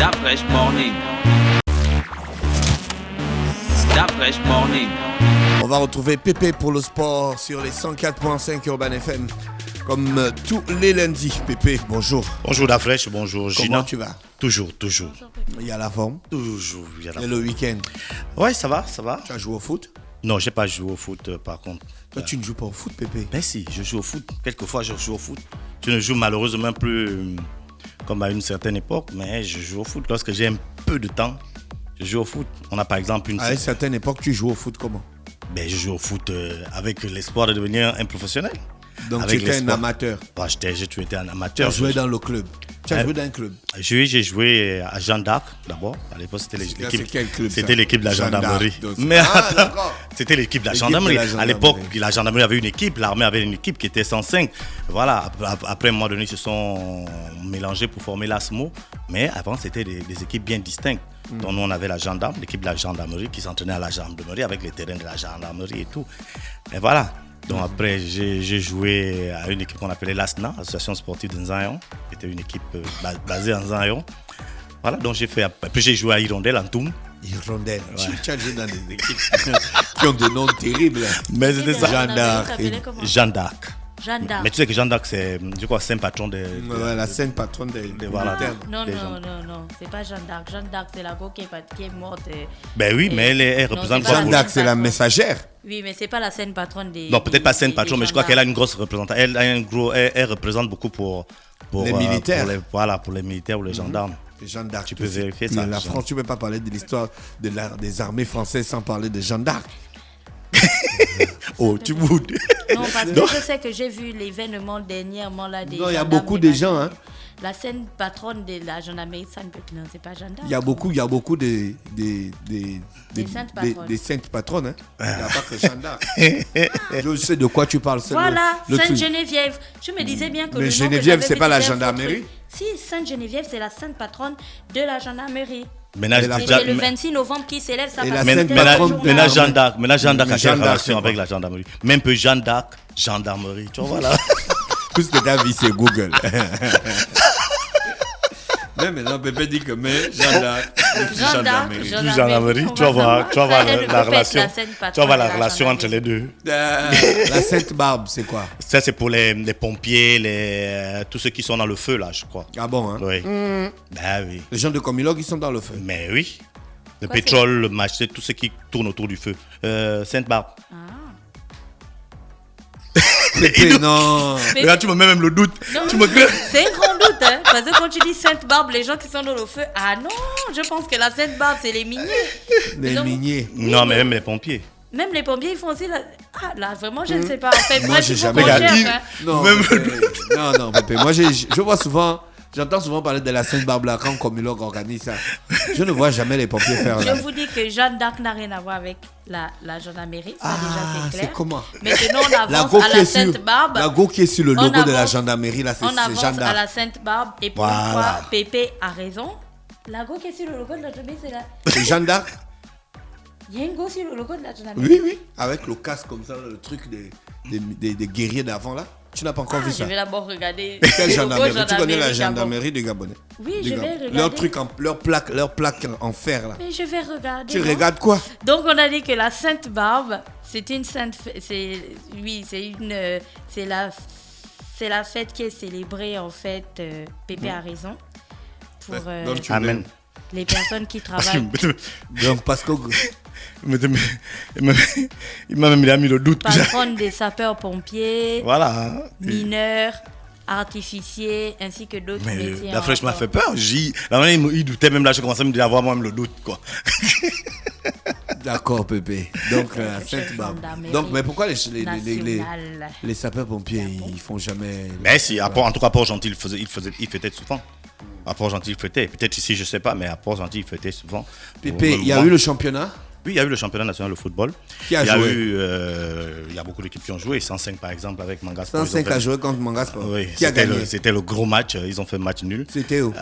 That fresh morning. That fresh morning. On va retrouver Pépé pour le sport sur les 104.5 Urban FM. Comme tous les lundis. Pépé, bonjour. Bonjour Dafresh, bonjour Gina. Comment tu vas? Toujours. Il y a la forme. Toujours, il y a la Et forme. le week-end, Ouais, ça va. tu as joué au foot? Non, j'ai pas joué au foot par contre. Toi, tu ne joues pas au foot, Pépé? Mais si, je joue au foot. Quelquefois, je joue au foot. Je ne joue malheureusement plus comme à une certaine époque, mais je joue au foot. Lorsque j'ai un peu de temps, je joue au foot. On a par exemple une... À une certaine époque, tu joues au foot comment? Ben, je joue au foot avec l'espoir de devenir un professionnel. Donc Avec tu étais un l'espoir. amateur. Ouais, j'ai toujours été un Tu amateur. as joué dans le club. Tu as joué dans un club. J'ai joué à Jeanne d'Arc d'abord. À l'époque, c'était l'équipe. c'est quel club, ça? C'était l'équipe de la Jeanne d'Arc, gendarmerie. donc. Mais Ah, attends, d'accord. c'était l'équipe de la L'équipe de gendarmerie. la À gendarmerie. l'époque, la gendarmerie avait une équipe, l'armée avait une équipe qui était 105. Voilà. Après, à un moment donné, ils se sont mélangés pour former l'ASMO. Mais avant, c'était des équipes bien distinctes. Donc, nous, on avait la gendarme, l'équipe de la gendarmerie qui s'entraînait à la gendarmerie avec les terrains de la gendarmerie et tout. Et voilà. Donc après, j'ai joué à une équipe qu'on appelait l'ASNA, Association sportive de Nzayon, qui était une équipe basée en Nzayon. Voilà, donc j'ai fait. Après, j'ai joué à Hirondelle en Toum. Hirondelle. Tu as joué dans des équipes qui ont des noms terribles. Mais c'était ça. Jeanne d'Arc. Jeanne d'Arc. Jeanne d'Arc. Mais tu sais que Jeanne d'Arc, c'est, je crois, saint patron de. Ouais, la sainte patronne des voilà. militaires. Non, Des gens. non, c'est pas Jeanne d'Arc. Jeanne d'Arc, c'est la go qui est morte. Ben oui, mais elle Non, représente c'est pas Jeanne beaucoup. d'Arc, c'est la messagère. Oui, mais c'est pas la sainte patronne des. Non, peut-être pas saint des patron, mais je crois qu'elle a gendarmes. une grosse représentation. Elle représente beaucoup pour Les militaires. Pour les militaires ou les gendarmes. Jeanne d'Arc. Tu peux vérifier ça. La France, tu ne peux pas parler de l'histoire des armées françaises sans parler de Jeanne d'Arc. Oh, tu boudes. Non, parce que je sais que j'ai vu l'événement dernièrement là des. Non, il y a gendarmes beaucoup des de gens. Hein. La sainte patronne de la gendarmerie, ça ne peut. Non, c'est pas Jeanne d'Arc. Il y a beaucoup des saintes patronnes. des saintes patronnes. Hein. Il n'y a pas que Jeanne d'Arc. Je sais de quoi tu parles. c'est Voilà, le truc. Sainte-Geneviève. Je me disais bien que Mais le nom que Geneviève, j'avais c'est vu, pas la c'était un faux gendarmerie? truc. Si, Sainte-Geneviève, c'est la sainte patronne de la gendarmerie. Maintenant, Et la- Et c'est le 26 novembre qui célèbre sa Et la patronne. sainte C'était patronne le jour de là. Jeanne d'Arc. Maintenant, Jeanne d'Arc Mais a Jeanne quelle d'Arc, relation c'est avec quoi? la gendarmerie? Même peu Jeanne d'Arc, gendarmerie. Tu vois, voilà. Tout ce que tu as vu, c'est Google. Mais maintenant, Pépé dit que Jeanne d'Arc, Jeanne d'Arc, Gendarmerie, on tu vas voir Elle ne peut pas être la sainte tu vas patronne voir de la la relation entre gendarmerie. les deux. La Sainte Barbe, c'est quoi? Ça, c'est pour les pompiers, tous ceux qui sont dans le feu, là, je crois. Ah bon, hein? Oui. Ben oui. Les gens de Comilog, ils sont dans le feu. Mais oui. Le Quoi, pétrole, le match, c'est tout ce qui tourne autour du feu. Sainte-Barbe. Pépé, non. Mais- Regarde, tu me mets même le doute. Non, Tu me crées. c'est un grand doute, hein, parce que quand tu dis Sainte Barbe, les gens qui sont dans le feu, ah non, je pense que la Sainte Barbe, c'est les miniers. Les Donc- miniers. Non, mais même les pompiers. Même les pompiers, ils font aussi la. Ah là, vraiment, je ne sais pas. En fait, Moi, bref, j'ai il faut jamais qu'on regardé. cherche, hein. Non, Même Pépé. Non, Pépé. Moi, je vois souvent, j'entends souvent parler de la Sainte Barbe là quand Comilog organise ça. Je ne vois jamais les pompiers faire Je là. vous dis que Jeanne d'Arc n'a rien à voir avec la gendarmerie, ça Ah, déjà c'est clair. c'est comment? Maintenant, on La avance go à qui la est sur, Sainte Barbe. la go qui est sur le On logo de la avance- gendarmerie là, c'est On avance Jeanne à la d'Arc. Sainte Barbe et pour Voilà. une fois, Pépé a raison. La go qui est sur le logo de la gendarmerie, c'est là. C'est Jeanne d'Arc? Il y a une go sur le logo de la gendarmerie. Oui, oui. Avec le casque comme ça, le truc des guerriers d'avant là. Tu n'as pas encore Ah, vu je ça? vais d'abord regarder. Quelle le logo gendarmerie? Tu connais la Gabon. gendarmerie du Gabonais? Oui, Du je vais Gabon. regarder. Leur truc, leur plaque en fer là. Mais je vais regarder. Tu non? regardes quoi? Donc on a dit que la Sainte Barbe, c'est une sainte, c'est la fête qui est célébrée en fait. Pépé a raison pour Donc, tu Amen. les personnes qui Parce que- travaillent. Donc parce que il m'a même mis le doute. Patronne des sapeurs-pompiers, Voilà. mineurs, artificiers, ainsi que d'autres Mais métiers. la fraîche m'a encore. fait peur. La manière il doutait, même là, je commençais à me dire avoir moi-même le doute, quoi. D'accord, Pépé. Donc, la Sainte Barbe. Gendarmerie Donc, mais pourquoi les nationale. sapeurs-pompiers, ils font jamais. Mais si, en tout cas, à Port-Gentil, il fêtait souvent. À Port-Gentil, il fêtait. Peut-être ici, je sais pas, mais à Port-Gentil, il fêtait souvent. Pépé, Même il y a moi. eu le championnat. Oui, il y a eu le championnat national de football. Qui a il y a joué eu, il y a beaucoup d'équipes qui ont joué. 105 par exemple avec Mangas. 105 a joué contre Mangasport. Oui, Qui a gagné? c'était le gros match. Ils ont fait match nul. C'était où?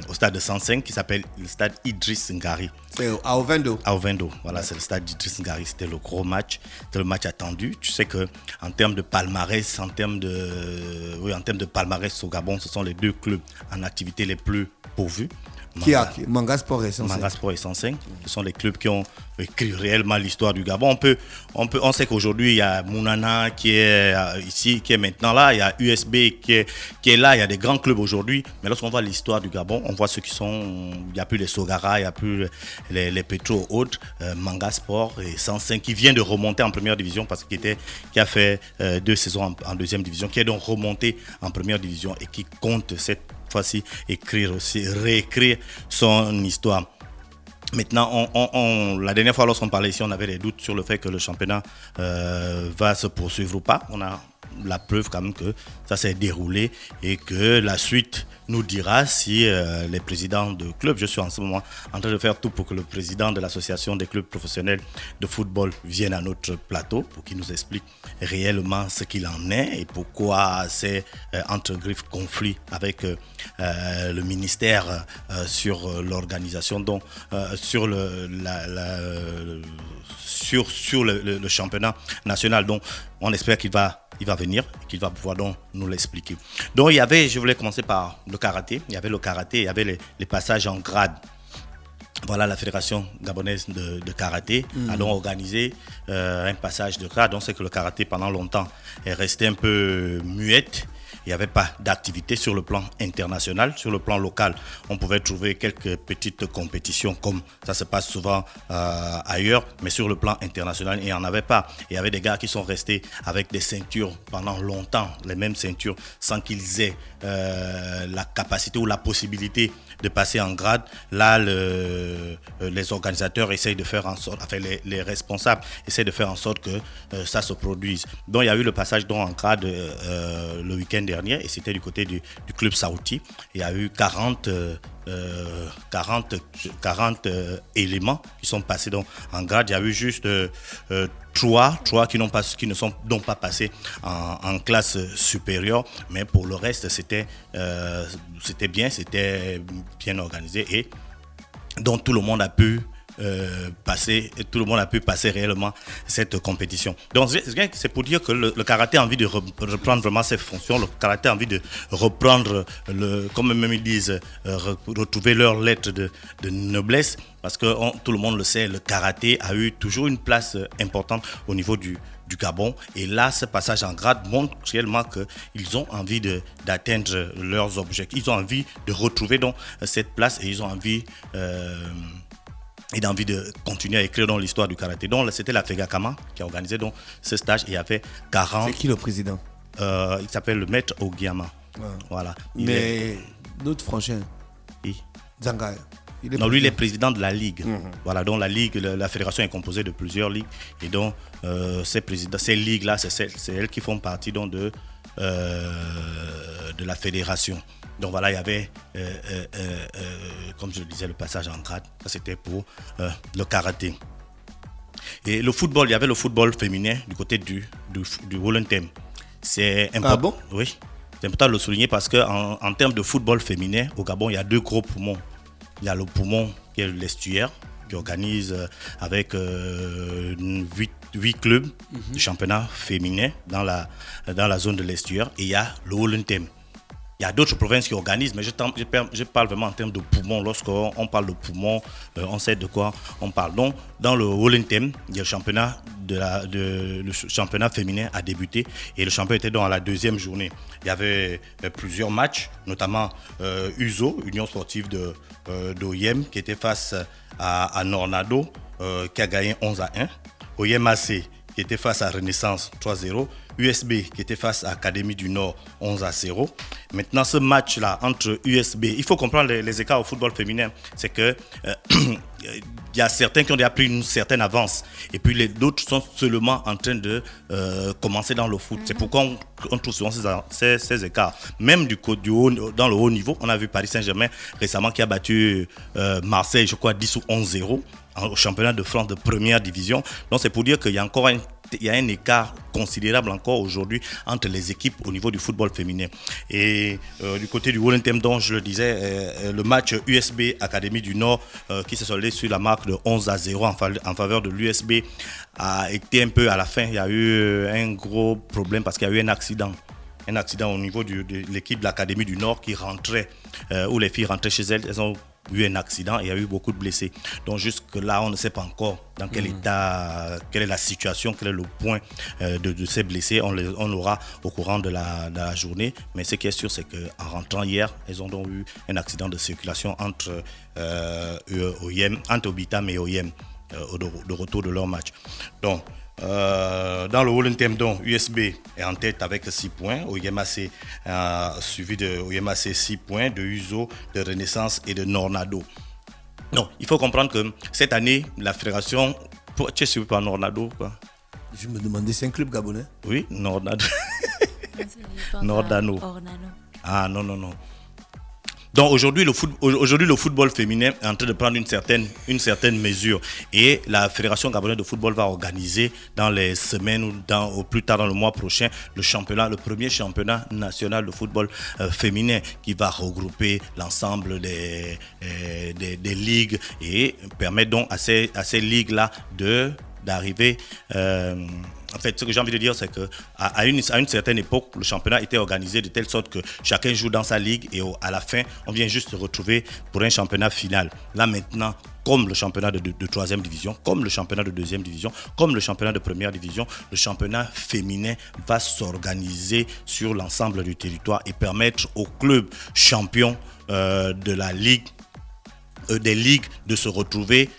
Au stade de 105 qui s'appelle le stade Idriss Ngari. C'est à Ovendo. À Ovendo, voilà, c'est le stade d'Idriss Ngari. C'était le gros match, c'était le match attendu. Tu sais que en termes de palmarès, en termes de palmarès au Gabon, ce sont les deux clubs en activité les plus pourvus. Manga Sport et 105. Manga Sport et 105, ce sont les clubs qui ont écrit réellement l'histoire du Gabon. On sait qu'aujourd'hui, il y a Mounana qui est ici, qui est maintenant là, il y a USB qui est là, il y a des grands clubs aujourd'hui. Mais lorsqu'on voit l'histoire du Gabon, on voit ceux qui sont, il n'y a plus les Sogara, il n'y a plus les Petro autres, Manga Sport et 105 qui vient de remonter en première division parce qui a fait 2 saisons en deuxième division, qui est donc remonté en première division et qui compte cette fois-ci réécrire son histoire. Maintenant, la dernière fois lorsqu'on parlait ici, on avait des doutes sur le fait que le championnat va se poursuivre ou pas. On a la preuve quand même que ça s'est déroulé et que la suite nous dira si les présidents de clubs, je suis en ce moment en train de faire tout pour que le président de l'association des clubs professionnels de football vienne à notre plateau pour qu'il nous explique réellement ce qu'il en est et pourquoi c'est entre griffes conflit avec le ministère sur l'organisation, donc sur le championnat national. Donc on espère qu'il va venir et qu'il va pouvoir donc nous l'expliquer. Donc je voulais commencer par le karaté. Il y avait le karaté, il y avait les passages en grade. Voilà, la fédération gabonaise de karaté a donc organisé un passage de grade. On sait que le karaté pendant longtemps est resté un peu muette. Il n'y avait pas d'activité sur le plan international. Sur le plan local, on pouvait trouver quelques petites compétitions comme ça se passe souvent ailleurs. Mais sur le plan international, il n'y en avait pas. Il y avait des gars qui sont restés avec des ceintures pendant longtemps, les mêmes ceintures, sans qu'ils aient la capacité ou la possibilité de passer en grade. Là, les organisateurs essayent de faire en sorte, enfin les responsables essayent de faire en sorte que ça se produise. Donc il y a eu le passage donc en grade le week-end dernier et c'était du côté du club Saouti. Il y a eu 40 éléments qui sont passés donc en grade. Il y a eu juste 3 qui ne sont donc pas passés en classe supérieure, mais pour le reste c'était bien organisé et donc tout le monde a pu passer réellement cette compétition. Donc c'est pour dire que le karaté a envie de reprendre vraiment ses fonctions, le karaté a envie de reprendre, comme même ils disent, retrouver leur lettre de noblesse, parce que tout le monde le sait, le karaté a eu toujours une place importante au niveau du Gabon. Et là, ce passage en grade montre réellement qu'ils ont envie d'atteindre leurs objectifs. Ils ont envie de retrouver donc cette place et ils ont envie de continuer à écrire dans l'histoire du karaté. Donc, c'était la FEGACAMA qui a organisé donc, ce stage et il y avait 40... C'est qui le président? Il s'appelle le maître Ogiama. Ah. Voilà. Mais notre frangin, Zanga, lui, il est président de la Ligue. Voilà, donc la Ligue, la fédération est composée de plusieurs ligues. Et donc, ces ligues-là, c'est elles qui font partie donc, de la fédération. Donc voilà, il y avait, comme je le disais, le passage en grade. Ça, c'était pour le karaté. Et le football, il y avait le football féminin du côté du Wollentem. C'est important. Ah bon? Oui, c'est important de le souligner parce qu'en termes de football féminin, au Gabon, il y a 2 gros poumons. Il y a le poumon qui est l'Estuaire, qui organise avec 8 clubs du championnat féminin dans la zone de l'Estuaire. Et il y a le Wollentem. Il y a d'autres provinces qui organisent, mais je parle vraiment en termes de poumons. Lorsqu'on parle de poumons, on sait de quoi on parle. Donc, dans le Wollentem, il y a le championnat féminin a débuté et le championnat était donc à la 2e journée. Il y avait plusieurs matchs, notamment USO, Union sportive d'Oyem, qui était face à Nornado, qui a gagné 11-1. Oyem AC, qui était face à Renaissance 3-0. USB qui était face à Académie du Nord 11-0. Maintenant, ce match-là entre USB, il faut comprendre les écarts au football féminin. C'est que il y a certains qui ont déjà pris une certaine avance et puis les d'autres sont seulement en train de commencer dans le foot. C'est pourquoi on trouve souvent ces écarts. Même dans le haut niveau, on a vu Paris Saint-Germain récemment qui a battu Marseille, je crois 10 ou 11-0 au championnat de France de première division. Donc c'est pour dire qu'il y a encore un écart considérable encore aujourd'hui entre les équipes au niveau du football féminin. Et du côté du Wollentem, dont je le disais, le match USB Académie du Nord qui s'est soldé sur la marque de 11-0 en faveur de l'USB a été un peu à la fin. Il y a eu un gros problème parce qu'il y a eu un accident un accident au niveau de l'équipe de l'Académie du Nord qui rentrait, où les filles rentraient chez elles ont eu un accident et il y a eu beaucoup de blessés. Donc jusque-là, on ne sait pas encore dans quel état, quelle est la situation, quel est le point de ces blessés. On l'aura au courant de la journée. Mais ce qui est sûr, c'est qu'en rentrant hier, elles ont donc eu un accident de circulation entre Obitam et OIM de retour de leur match. Donc, dans le Holland Team, USB est en tête avec 6 points. OIMAC suivi de OIMAC 6 points, de Uzo, de Renaissance et de Nornado. Non, il faut comprendre que cette année, la fédération. Tu es suivi par Nornado quoi? Je me demandais, c'est un club gabonais? Oui, Nornado. Nordano. Ah non. Donc aujourd'hui le football féminin est en train de prendre une certaine mesure et la Fédération gabonaise de football va organiser dans les semaines ou au plus tard dans le mois prochain le premier championnat national de football féminin qui va regrouper l'ensemble des ligues et permettre donc à ces ligues-là d'arriver. En fait, ce que j'ai envie de dire, c'est qu'à une certaine époque, le championnat était organisé de telle sorte que chacun joue dans sa ligue et à la fin, on vient juste se retrouver pour un championnat final. Là maintenant, comme le championnat de 3e division, comme le championnat de 2e division, comme le championnat de 1re division, le championnat féminin va s'organiser sur l'ensemble du territoire et permettre aux clubs champions de la ligue, des ligues de se retrouver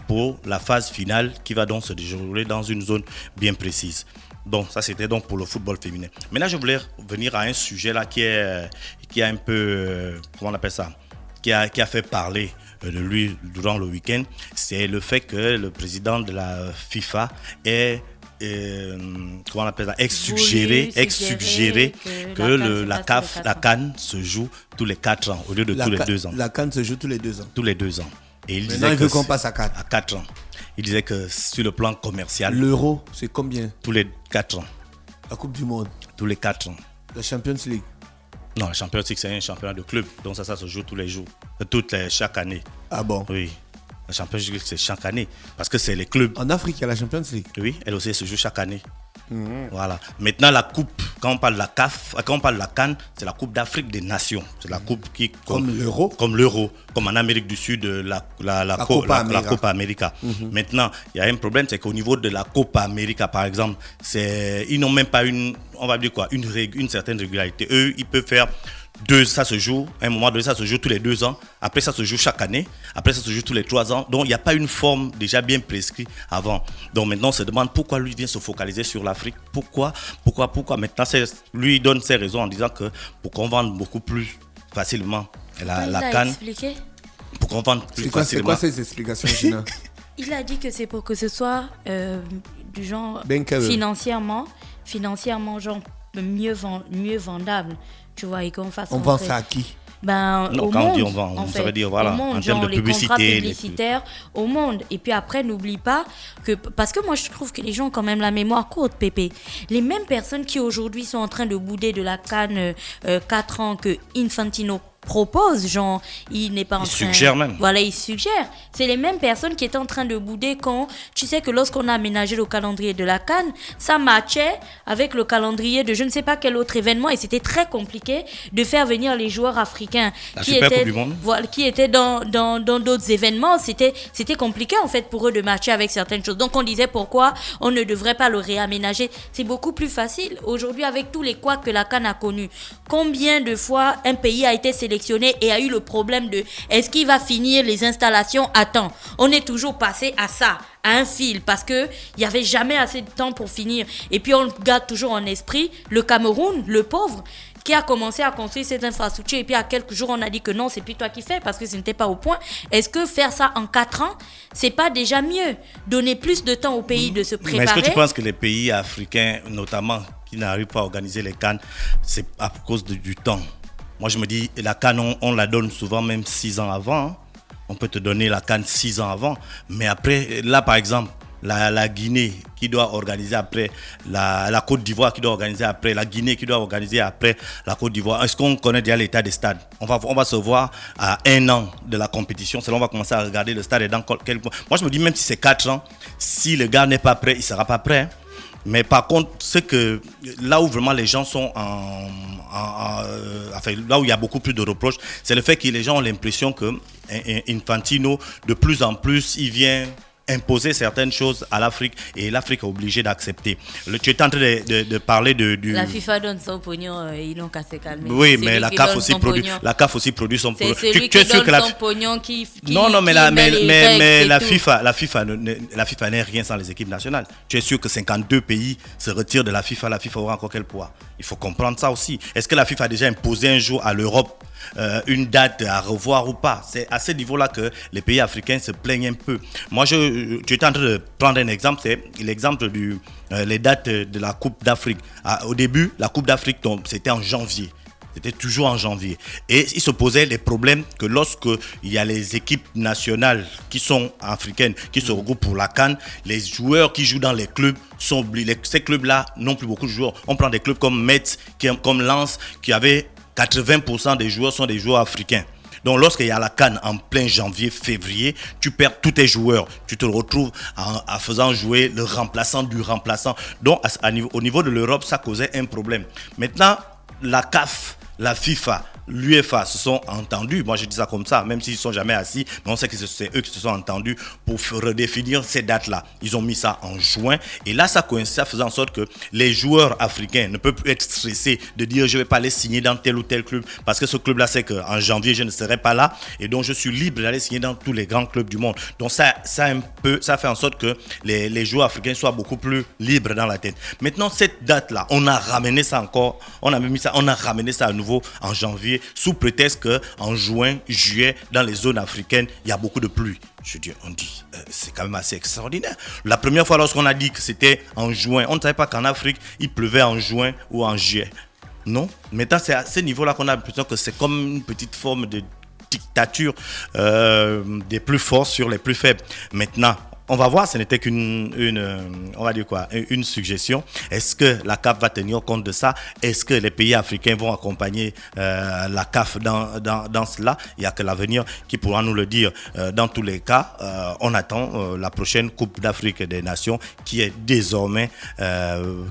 pour la phase finale qui va donc se dérouler dans une zone bien précise. Donc ça c'était donc pour le football féminin. Maintenant je voulais venir à un sujet là qui a un peu, comment on appelle ça, qui a fait parler de lui durant le week-end. C'est le fait que le président de la FIFA ait comment on appelle ça, suggéré que la CAN se joue tous les 4 ans au lieu de tous les 2 ans. La CAN se joue tous les 2 ans. Tous les 2 ans. Et maintenant, il veut qu'on passe à 4. À 4 ans. Il disait que sur le plan commercial. L'euro, c'est combien? Tous les 4 ans. La Coupe du Monde? Tous les 4 ans. La Champions League? Non, la Champions League, c'est un championnat de club. Donc ça se joue tous les jours. Chaque année. Ah bon? Oui. La Champions League, c'est chaque année. Parce que c'est les clubs. En Afrique, il y a la Champions League? Oui, elle aussi, elle se joue chaque année. Voilà. Maintenant, la coupe, quand on parle de la CAF, quand on parle de la CAN, c'est la Coupe d'Afrique des Nations. C'est la coupe qui. Comme l'euro? Comme l'euro. Comme en Amérique du Sud, la Copa América. Maintenant, il y a un problème, c'est qu'au niveau de la Copa América, par exemple, ils n'ont même pas une certaine régularité. Eux, ils peuvent faire. Ça se joue, à un moment donné, ça se joue tous les 2 ans. Après, ça se joue chaque année. Après, ça se joue tous les 3 ans. Donc, il n'y a pas une forme déjà bien prescrite avant. Donc, maintenant, on se demande pourquoi lui vient se focaliser sur l'Afrique. Pourquoi maintenant, lui, il donne ses raisons en disant que pour qu'on vende beaucoup plus facilement la CAN. Pour qu'on vende plus facilement. C'est quoi ces explications, Gina? Il a dit que c'est pour que ce soit du genre financièrement genre mieux vendable. Tu vois, et qu'on fasse. On vend ça à qui? Non, au quand monde, on dit on vend, on devrait dire voilà, monde, en termes de publicité, les contrats publicitaires au monde. Et puis après, n'oublie pas que, parce que moi je trouve que les gens ont quand même la mémoire courte, Pépé. Les mêmes personnes qui aujourd'hui sont en train de bouder de la CAN 4 ans que Infantino propose, genre, il n'est pas en train... Il suggère même. Voilà, il suggère. C'est les mêmes personnes qui étaient en train de bouder quand, tu sais que lorsqu'on a aménagé le calendrier de la CAN, ça matchait avec le calendrier de je ne sais pas quel autre événement et c'était très compliqué de faire venir les joueurs africains qui étaient dans d'autres événements. C'était compliqué en fait pour eux de matcher avec certaines choses. Donc on disait pourquoi on ne devrait pas le réaménager. C'est beaucoup plus facile. Aujourd'hui, avec tous les couacs que la CAN a connus, combien de fois un pays a été sélectionné et a eu le problème de est-ce qu'il va finir les installations à temps? On est toujours passé à ça, à un fil, parce qu'il n'y avait jamais assez de temps pour finir. Et puis on garde toujours en esprit le Cameroun, le pauvre, qui a commencé à construire cette infrastructure et puis à quelques jours on a dit que non, c'est plus toi qui fais parce que ce n'était pas au point. Est-ce que faire ça en 4 ans, c'est pas déjà mieux? Donner plus de temps au pays de se préparer. Mais est-ce que tu penses que les pays africains, notamment, qui n'arrivent pas à organiser les CAN, c'est à cause du temps? Moi, je me dis, la CAN, on la donne souvent même 6 ans avant. Hein. On peut te donner la CAN 6 ans avant. Mais après, là, par exemple, la Guinée qui doit organiser après, la Côte d'Ivoire qui doit organiser après, la Guinée qui doit organiser après la Côte d'Ivoire. Est-ce qu'on connaît déjà l'état des stades? On va se voir à 1 an de la compétition. C'est là on va commencer à regarder le stade et dans quel point. Moi, je me dis, même si c'est 4 ans, si le gars n'est pas prêt, il ne sera pas prêt. Mais par contre, c'est que là où vraiment les gens sont enfin, là où il y a beaucoup plus de reproches, c'est le fait que les gens ont l'impression que Infantino, de plus en plus, il vient imposer certaines choses à l'Afrique et l'Afrique est obligée d'accepter. Tu étais en train de parler du... La FIFA donne son pognon, ils n'ont qu'à se calmer. Oui, mais la CAF aussi produit son pognon. C'est celui qui donne son pognon qui non, mais la FIFA n'est rien sans les équipes nationales. Tu es sûr que 52 pays se retirent de la FIFA aura encore quel poids? Il faut comprendre ça aussi. Est-ce que la FIFA a déjà imposé un jour à l'Europe une date à revoir ou pas? C'est à ce niveau-là que les pays africains se plaignent un peu. Moi, tu étais en train de prendre un exemple, c'est l'exemple les dates de la Coupe d'Afrique. Au début, la Coupe d'Afrique, c'était en janvier. C'était toujours en janvier. Et il se posait les problèmes que lorsque il y a les équipes nationales qui sont africaines, qui se regroupent pour la CAN, les joueurs qui jouent dans les clubs sont oubliés. Ces clubs-là n'ont plus beaucoup de joueurs. On prend des clubs comme Metz, comme Lens, qui avaient 80% des joueurs sont des joueurs africains. Donc lorsqu'il y a la CAN en plein janvier, février, tu perds tous tes joueurs. Tu te retrouves en faisant jouer le remplaçant du remplaçant. Donc au niveau de l'Europe, ça causait un problème. Maintenant, la CAF, la FIFA, l'UEFA se sont entendus, moi je dis ça comme ça, même s'ils ne sont jamais assis, mais on sait que c'est eux qui se sont entendus pour redéfinir ces dates-là. Ils ont mis ça en juin, et là ça coïncide, ça faisait en sorte que les joueurs africains ne peuvent plus être stressés de dire je ne vais pas aller signer dans tel ou tel club, parce que ce club-là sait qu'en janvier je ne serai pas là, et donc je suis libre d'aller signer dans tous les grands clubs du monde. Donc ça fait en sorte que les joueurs africains soient beaucoup plus libres dans la tête. Maintenant cette date-là, on a ramené ça encore, on a ramené ça à nouveau en janvier, sous prétexte qu'en juin, juillet, dans les zones africaines, il y a beaucoup de pluie. Je dis, c'est quand même assez extraordinaire. La première fois, lorsqu'on a dit que c'était en juin, on ne savait pas qu'en Afrique, il pleuvait en juin ou en juillet. Non. Maintenant, c'est à ce niveau-là qu'on a l'impression que c'est comme une petite forme de dictature des plus forts sur les plus faibles. Maintenant, on va voir, ce n'était on va dire quoi, une suggestion. Est-ce que la CAF va tenir compte de ça? Est-ce que les pays africains vont accompagner la CAF dans cela? Il n'y a que l'avenir qui pourra nous le dire. Dans tous les cas, on attend la prochaine Coupe d'Afrique des Nations qui est désormais,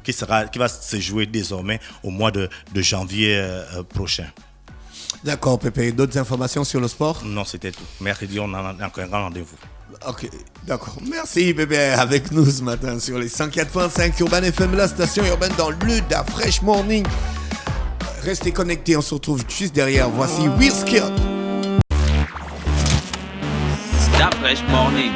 qui va se jouer désormais au mois de janvier prochain. D'accord, Pépé. D'autres informations sur le sport? Non, c'était tout. Mercredi, on a encore un grand rendez-vous. Ok, d'accord. Merci, Bébé, avec nous ce matin sur les 104.5 Urban FM, la station urbaine dans l'Uda Fresh Morning. Restez connectés, on se retrouve juste derrière. Voici Will Scott. Stop Fresh Morning.